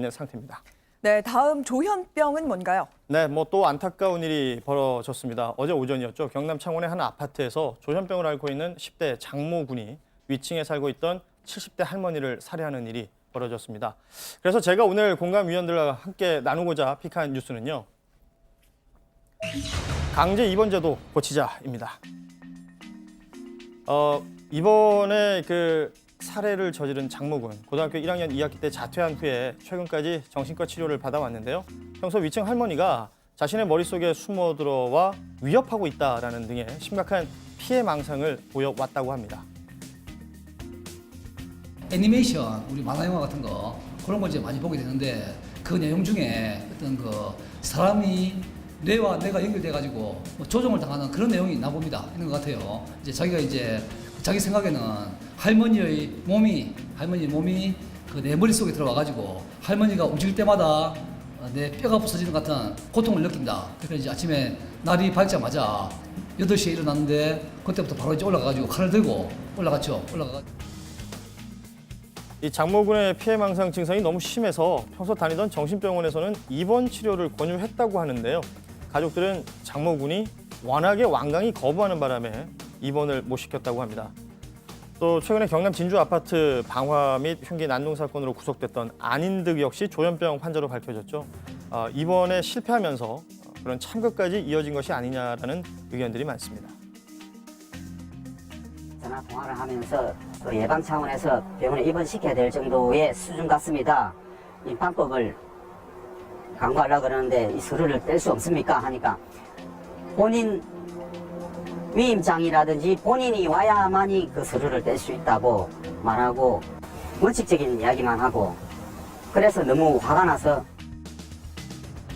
있는 상태입니다. 네, 다음 조현병은 뭔가요? 네, 뭐 또 안타까운 일이 벌어졌습니다. 어제 오전이었죠. 경남 창원의 한 아파트에서 조현병을 앓고 있는 10대 장모 군이 위층에 살고 있던 70대 할머니를 살해하는 일이 벌어졌습니다. 그래서 제가 오늘 공감위원들과 함께 나누고자 픽한 뉴스는요. 강제 입원제도 고치자입니다. 이번에 그 살해를 저지른 장모군, 고등학교 1학년 2학기 때 자퇴한 후에 최근까지 정신과 치료를 받아왔는데요. 평소 위층 할머니가 자신의 머릿속에 숨어들어와 위협하고 있다라는 등의 심각한 피해 망상을 보여왔다고 합니다. 애니메이션, 우리 만화 영화 같은 거 그런 걸 이제 많이 보게 되는데 그 내용 중에 어떤 그 사람이 뇌와 뇌가 연결돼 가지고 뭐 조종을 당하는 그런 내용이 있나 봅니다. 있는 것 같아요. 이제 자기가 이제 자기 생각에는 할머니의 몸이 그 내 머릿속에 들어와 가지고 할머니가 움직일 때마다 내 뼈가 부서지는 것 같은 고통을 느낀다. 그래서 이제 아침에 날이 밝자마자 8시에 일어났는데 그때부터 바로 이제 올라가 가지고 칼을 들고 올라갔죠. 이 장모군의 피해망상 증상이 너무 심해서 평소 다니던 정신병원에서는 입원 치료를 권유했다고 하는데요. 가족들은 장모군이 워낙에 완강히 거부하는 바람에 입원을 못 시켰다고 합니다. 또 최근에 경남 진주 아파트 방화 및 흉기 난동 사건으로 구속됐던 안인득 역시 조현병 환자로 밝혀졌죠. 입원에 실패하면서 그런 참극까지 이어진 것이 아니냐라는 의견들이 많습니다. 전화 통화를 하면서 또 예방 차원에서 병원에 입원시켜야 될 정도의 수준 같습니다. 이 방법을 강구하려고 그러는데 이 서류를 뗄 수 없습니까? 하니까 본인 위임장이라든지 본인이 와야만이 그 서류를 뗄 수 있다고 말하고 원칙적인 이야기만 하고 그래서 너무 화가 나서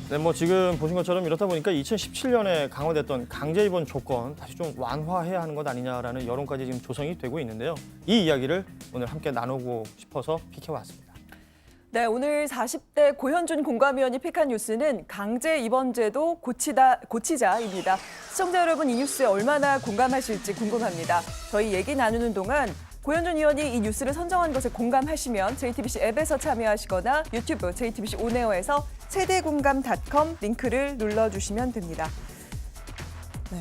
네, 뭐 지금 보신 것처럼 이렇다 보니까 2017년에 강화됐던 강제 입원 조건 다시 좀 완화해야 하는 것 아니냐라는 여론까지 지금 조성이 되고 있는데요. 이 이야기를 오늘 함께 나누고 싶어서 픽해왔습니다. 네, 오늘 40대 고현준 공감위원이 픽한 뉴스는 강제 입원제도 고치자입니다. 시청자 여러분, 이 뉴스에 얼마나 공감하실지 궁금합니다. 저희 얘기 나누는 동안 고현준 의원이 이 뉴스를 선정한 것에 공감하시면 JTBC 앱에서 참여하시거나 유튜브 JTBC 온에어에서 세대공감.com 링크를 눌러주시면 됩니다. 네.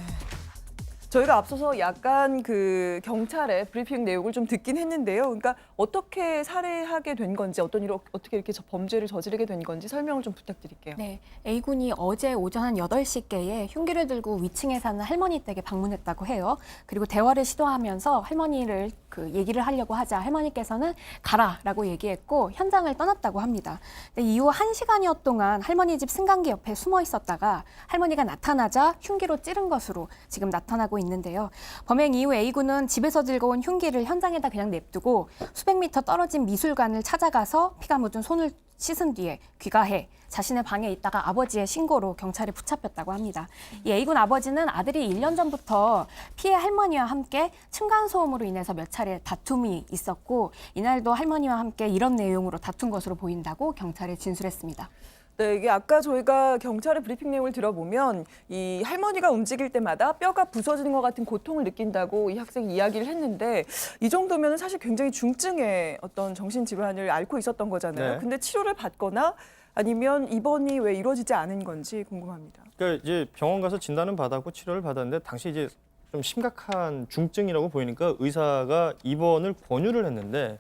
저희가 앞서서 약간 그 경찰의 브리핑 내용을 좀 듣긴 했는데요. 그러니까 어떻게 살해하게 된 건지, 어떤 일로 어떻게 이렇게 범죄를 저지르게 된 건지 설명을 좀 부탁드릴게요. 네, A군이 어제 오전 한 8시께에 흉기를 들고 위층에 사는 할머니 댁에 방문했다고 해요. 그리고 대화를 시도하면서 할머니를 얘기를 하려고 하자 할머니께서는 가라라고 얘기했고 현장을 떠났다고 합니다. 이후 1시간여 동안 할머니 집 승강기 옆에 숨어 있었다가 할머니가 나타나자 흉기로 찌른 것으로 지금 나타나고 있는데요. 범행 이후 A군은 집에서 들고 온 흉기를 현장에다 그냥 냅두고 수백 미터 떨어진 미술관을 찾아가서 피가 묻은 손을 씻은 뒤에 귀가해 자신의 방에 있다가 아버지의 신고로 경찰에 붙잡혔다고 합니다. 이 A군 아버지는 아들이 1년 전부터 피해 할머니와 함께 층간소음으로 인해서 몇 차례 다툼이 있었고 이날도 할머니와 함께 이런 내용으로 다툰 것으로 보인다고 경찰에 진술했습니다. 네, 이게 아까 저희가 경찰의 브리핑 내용을 들어보면 이 할머니가 움직일 때마다 뼈가 부서지는 것 같은 고통을 느낀다고 이 학생이 이야기를 했는데 이 정도면 사실 굉장히 중증의 어떤 정신질환을 앓고 있었던 거잖아요. 네. 근데 치료를 받거나 아니면 입원이 왜 이루어지지 않은 건지 궁금합니다. 그러니까 이제 병원 가서 진단은 받았고 치료를 받았는데 당시 이제 좀 심각한 중증이라고 보이니까 의사가 입원을 권유를 했는데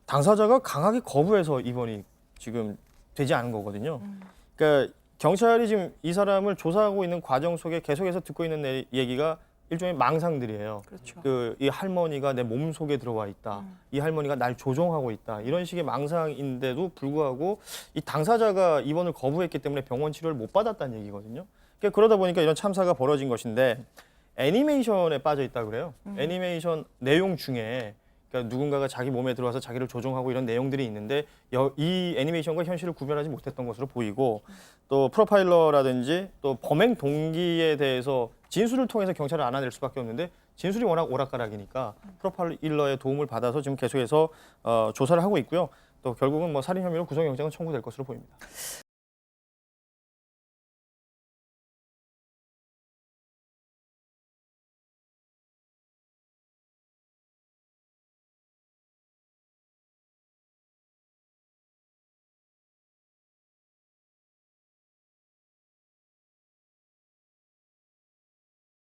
당사자가 강하게 거부해서 입원이 지금 되지 않은 거거든요. 그러니까 경찰이 지금 이 사람을 조사하고 있는 과정 속에 계속해서 듣고 있는 얘기가 일종의 망상들이에요. 그렇죠. 이 할머니가 내 몸 속에 들어와 있다. 이 할머니가 날 조종하고 있다. 이런 식의 망상인데도 불구하고 이 당사자가 입원을 거부했기 때문에 병원 치료를 못 받았다는 얘기거든요. 그러니까 그러다 보니까 이런 참사가 벌어진 것인데 애니메이션에 빠져 있다 그래요. 애니메이션 내용 중에 그러니까 누군가가 자기 몸에 들어와서 자기를 조종하고 이런 내용들이 있는데 이 애니메이션과 현실을 구별하지 못했던 것으로 보이고 또 프로파일러라든지 또 범행 동기에 대해서 진술을 통해서 경찰을 알아낼 수밖에 없는데 진술이 워낙 오락가락이니까 프로파일러의 도움을 받아서 지금 계속해서 조사를 하고 있고요. 또 결국은 뭐 살인 혐의로 구속영장은 청구될 것으로 보입니다.